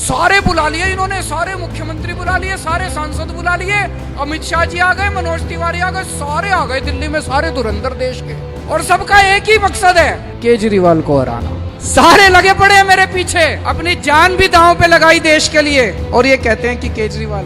सारे बुला लिए इन्होंने, सारे मुख्यमंत्री बुला लिए, सारे सांसद बुला लिए, अमित शाह जी आ गए, मनोज तिवारी आ गए, सारे आ गए दिल्ली में, सारे धुरंधर देश के, और सबका एक ही मकसद है, केजरीवाल को हराना। सारे लगे पड़े हैं मेरे पीछे, अपनी जान भी दांव पे लगाई देश के लिए, और ये कहते हैं कि केजरीवाल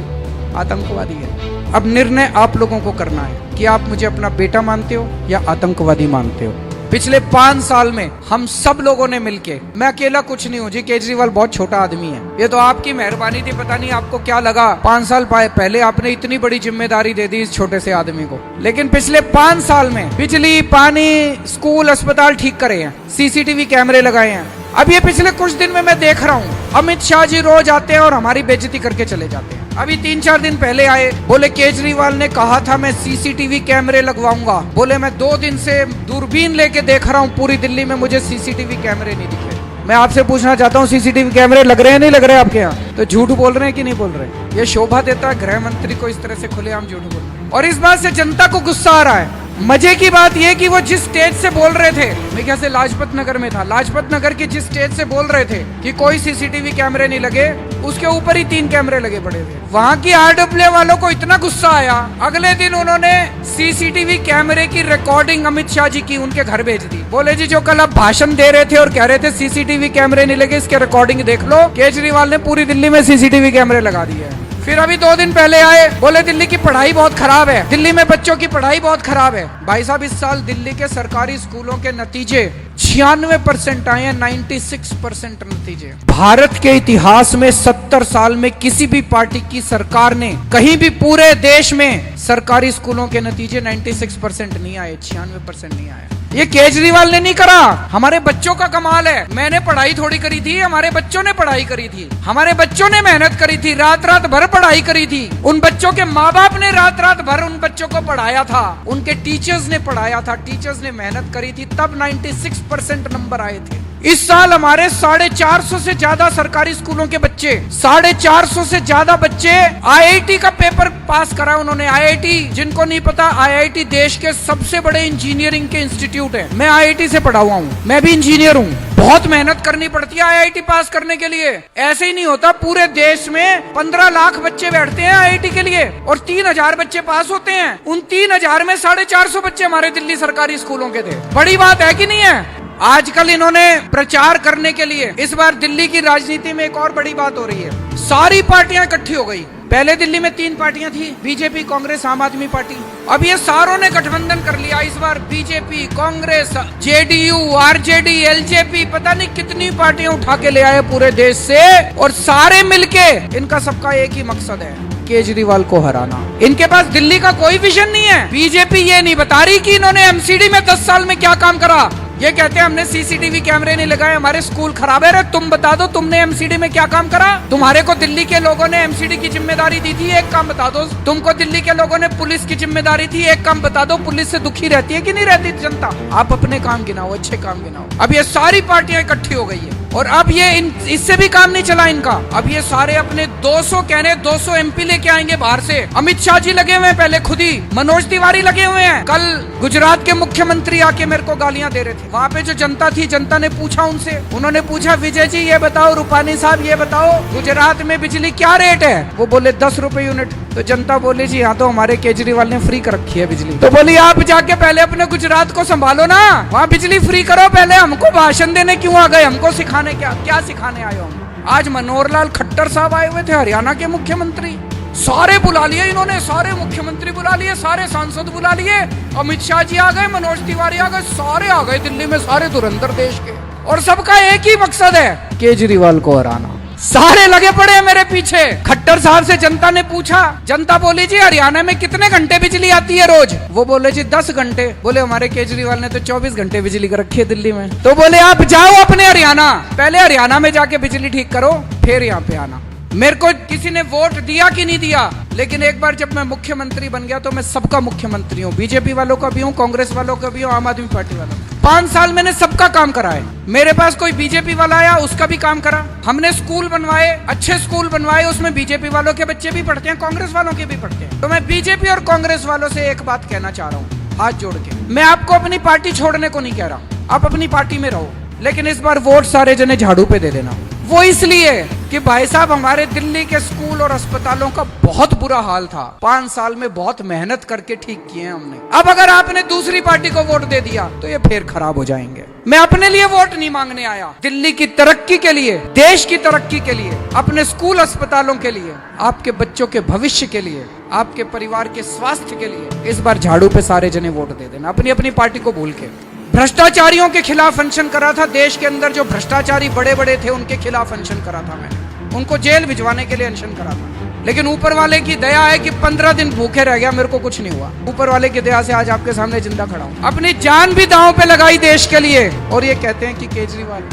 आतंकवादी है। अब निर्णय आप लोगों को करना है कि आप मुझे अपना बेटा मानते हो या आतंकवादी मानते हो। पिछले 5 साल में हम सब लोगों ने मिलके, मैं अकेला कुछ नहीं हूँ जी, केजरीवाल बहुत छोटा आदमी है, ये तो आपकी मेहरबानी थी, पता नहीं आपको क्या लगा 5 साल पहले आपने इतनी बड़ी जिम्मेदारी दे दी इस छोटे से आदमी को। लेकिन पिछले 5 साल में बिजली, पानी, स्कूल, अस्पताल ठीक करे हैं, सीसीटीवी कैमरे लगाए हैं। अब ये पिछले कुछ दिन में मैं देख रहा हूँ, अमित शाह जी रोज आते हैं और हमारी बेइज्जती करके चले जाते हैं। अभी 3-4 दिन पहले आए, बोले केजरीवाल ने कहा था मैं सीसीटीवी कैमरे लगवाऊंगा, बोले मैं 2 दिन से दूरबीन लेके देख रहा हूँ पूरी दिल्ली में, मुझे सीसीटीवी कैमरे नहीं दिखे। मैं आपसे पूछना चाहता हूँ, सीसीटीवी कैमरे लग रहे हैं नहीं लग रहे आपके यहाँ? तो झूठ बोल रहे हैं कि नहीं बोल रहे? ये शोभा देता है गृह मंत्री को इस तरह से खुलेआम झूठ बोलना, और इस बात से जनता को गुस्सा आ रहा है। मजे की बात यह कि वो जिस स्टेज से बोल रहे थे, मेरे ख्याल से लाजपत नगर में था, लाजपत नगर की जिस स्टेज से बोल रहे थे कि कोई सीसीटीवी कैमरे नहीं लगे, उसके ऊपर ही 3 कैमरे लगे पड़े थे। वहां की आरडब्ल्यू वालों को इतना गुस्सा आया, अगले दिन उन्होंने सीसीटीवी कैमरे की रिकॉर्डिंग अमित शाह जी की उनके घर भेज दी। बोले जी जो कल आप भाषण दे रहे थे और कह रहे थे सीसीटीवी कैमरे नहीं लगे, इसके रिकॉर्डिंग देख लो, केजरीवाल ने पूरी दिल्ली में सीसीटीवी कैमरे लगा दिए हैं। फिर अभी 2 दिन पहले आए, बोले दिल्ली की पढ़ाई बहुत खराब है, दिल्ली में बच्चों की पढ़ाई बहुत खराब है। भाई साहब, इस साल दिल्ली के सरकारी स्कूलों के नतीजे 96% आए हैं, 96% नतीजे। भारत के इतिहास में 70 साल में किसी भी पार्टी की सरकार ने कहीं भी पूरे देश में सरकारी स्कूलों के नतीजे 96% नहीं आए, 96% नहीं आए। ये केजरीवाल ने नहीं करा, हमारे बच्चों का कमाल है। मैंने पढ़ाई थोड़ी करी थी, हमारे बच्चों ने पढ़ाई करी थी, हमारे बच्चों ने मेहनत करी थी, रात रात भर पढ़ाई करी थी, उन बच्चों के माँ बाप ने रात रात भर उन बच्चों को पढ़ाया था, उनके टीचर्स ने पढ़ाया था, टीचर्स ने मेहनत करी थी, तब 96% नंबर आए थे। इस साल हमारे 450 से ज्यादा सरकारी स्कूलों के बच्चे, 450 से ज्यादा बच्चे आईआईटी का पेपर पास करा उन्होंने। आईआईटी, जिनको नहीं पता, आईआईटी देश के सबसे बड़े इंजीनियरिंग के इंस्टीट्यूट है। मैं आईआईटी से पढ़ा हुआ हूँ, मैं भी इंजीनियर हूँ। बहुत मेहनत करनी पड़ती है आईआईटी पास करने के लिए, ऐसे ही नहीं होता। पूरे देश में 15 लाख बच्चे बैठते हैं आईआईटी के लिए और 3000 बच्चे पास होते हैं। उन 3000 में 450 बच्चे हमारे दिल्ली सरकारी स्कूलों के थे। बड़ी बात है कि नहीं है? आजकल इन्होंने प्रचार करने के लिए, इस बार दिल्ली की राजनीति में एक और बड़ी बात हो रही है, सारी पार्टियां इकट्ठी हो गई। पहले दिल्ली में 3 पार्टियां थी, बीजेपी, कांग्रेस, आम आदमी पार्टी। अब ये सारों ने गठबंधन कर लिया। इस बार BJP, Congress, JDU, RJD, LJP, पता नहीं कितनी पार्टियां उठा के ले आए पूरे देश से, और सारे मिलके इनका सबका एक ही मकसद है, केजरीवाल को हराना। इनके पास दिल्ली का कोई विजन नहीं है। बीजेपी ये नहीं बता रही कि इन्होंने एमसीडी में 10 साल में क्या काम करा। ये कहते हैं हमने सीसीटीवी कैमरे नहीं लगाए, हमारे स्कूल खराब है। तुम बता दो, तुमने एमसीडी में क्या काम करा? तुम्हारे को दिल्ली के लोगों ने एमसीडी की जिम्मेदारी दी थी, एक काम बता दो। तुमको दिल्ली के लोगों ने पुलिस की जिम्मेदारी थी, एक काम बता दो। पुलिस से दुखी रहती है कि नहीं रहती जनता? आप अपने काम गिनाओ, अच्छे काम गिनाओ। अब ये सारी पार्टियां इकट्ठी हो गई है, और अब ये इससे भी काम नहीं चला इनका। अब ये सारे अपने 200 एमपी लेके आएंगे बाहर से। अमित शाह जी लगे हुए हैं पहले खुद ही, मनोज तिवारी लगे हुए हैं। कल गुजरात के मुख्यमंत्री आके मेरे को गालियां दे रहे थे। वहाँ पे जो जनता थी, जनता ने पूछा उनसे, उन्होंने पूछा विजय जी ये बताओ, रूपानी साहब ये बताओ, गुजरात में बिजली क्या रेट है? वो बोले 10 रुपए यूनिट। तो जनता बोली जी यहाँ तो हमारे केजरीवाल ने फ्री कर रखी है बिजली। तो बोली आप जाके पहले अपने गुजरात को संभालो ना, वहाँ बिजली फ्री करो पहले। हमको भाषण देने क्यों आ गए? हमको सिखाने क्या सिखाने आए हो? आज मनोहर लाल खट्टर साहब आए हुए थे, हरियाणा के मुख्यमंत्री। सारे बुला लिए इन्होंने, सारे मुख्यमंत्री बुला लिए, सारे सांसद बुला लिए, अमित शाह जी आ गए, मनोज तिवारी आ गए, सारे आ गए दिल्ली में, सारे धुरंधर देश के, और सबका एक ही मकसद है, केजरीवाल को हराना। सारे लगे पड़े हैं मेरे पीछे। खट्टर साहब से जनता ने पूछा, जनता बोली जी हरियाणा में कितने घंटे बिजली आती है रोज? वो बोले जी 10 घंटे। बोले हमारे केजरीवाल ने तो 24 घंटे बिजली कर रखी है दिल्ली में। तो बोले आप जाओ अपने हरियाणा, पहले हरियाणा में जाके बिजली ठीक करो, फिर यहाँ पे आना। मेरे को किसी ने वोट दिया कि नहीं दिया, लेकिन एक बार जब मैं मुख्यमंत्री बन गया तो मैं सबका मुख्यमंत्री हूँ। बीजेपी वालों का भी हूँ, कांग्रेस वालों का भी हूँ, आम आदमी पार्टी वालों का। 5 साल मैंने सबका काम करा है। मेरे पास कोई बीजेपी वाला आया, उसका भी काम करा। हमने स्कूल बनवाए, अच्छे स्कूल बनवाए, उसमें बीजेपी वालों के बच्चे भी पढ़ते हैं, कांग्रेस वालों के भी पढ़ते हैं। तो मैं बीजेपी और कांग्रेस वालों से एक बात कहना चाह रहा हूँ, हाथ जोड़ के। मैं आपको अपनी पार्टी छोड़ने को नहीं कह रहा, आप अपनी पार्टी में रहो, लेकिन इस बार वोट सारे जने झाड़ू पे दे देना। वो इसलिए कि भाई साहब हमारे दिल्ली के स्कूल और अस्पतालों का बहुत बुरा हाल था। 5 साल में बहुत मेहनत करके ठीक किए हैं हमने। अब अगर आपने दूसरी पार्टी को वोट दे दिया तो ये फिर खराब हो जाएंगे। मैं अपने लिए वोट नहीं मांगने आया, दिल्ली की तरक्की के लिए, देश की तरक्की के लिए, अपने स्कूल अस्पतालों के लिए, आपके बच्चों के भविष्य के लिए, आपके परिवार के स्वास्थ्य के लिए। इस बार झाड़ू पे सारे जने वोट दे देना, अपनी अपनी पार्टी को भूल के। भ्रष्टाचारियों के खिलाफ अनशन करा था, देश के अंदर जो भ्रष्टाचारी बड़े बड़े थे उनके खिलाफ अनशन करा था मैं, उनको जेल भिजवाने के लिए अनशन करा था। लेकिन ऊपर वाले की दया है कि 15 दिन भूखे रह गया, मेरे को कुछ नहीं हुआ। ऊपर वाले की दया से आज आपके सामने जिंदा खड़ा हूं। अपनी जान भी दांव पे लगाई देश के लिए, और ये कहते हैं कि केजरीवाल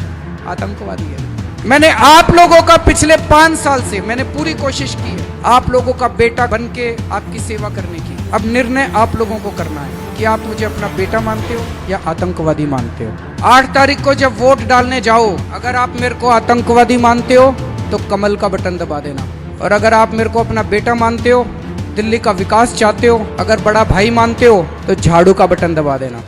आतंकवादी है। मैंने आप लोगों का पिछले 5 साल से मैंने पूरी कोशिश की है आप लोगों का बेटा बन के आपकी सेवा करने की। अब निर्णय आप लोगों को करना है कि आप मुझे अपना बेटा मानते हो या आतंकवादी मानते हो। 8 तारीख को जब वोट डालने जाओ, अगर आप मेरे को आतंकवादी मानते हो तो कमल का बटन दबा देना, और अगर आप मेरे को अपना बेटा मानते हो, दिल्ली का विकास चाहते हो, अगर बड़ा भाई मानते हो तो झाड़ू का बटन दबा देना।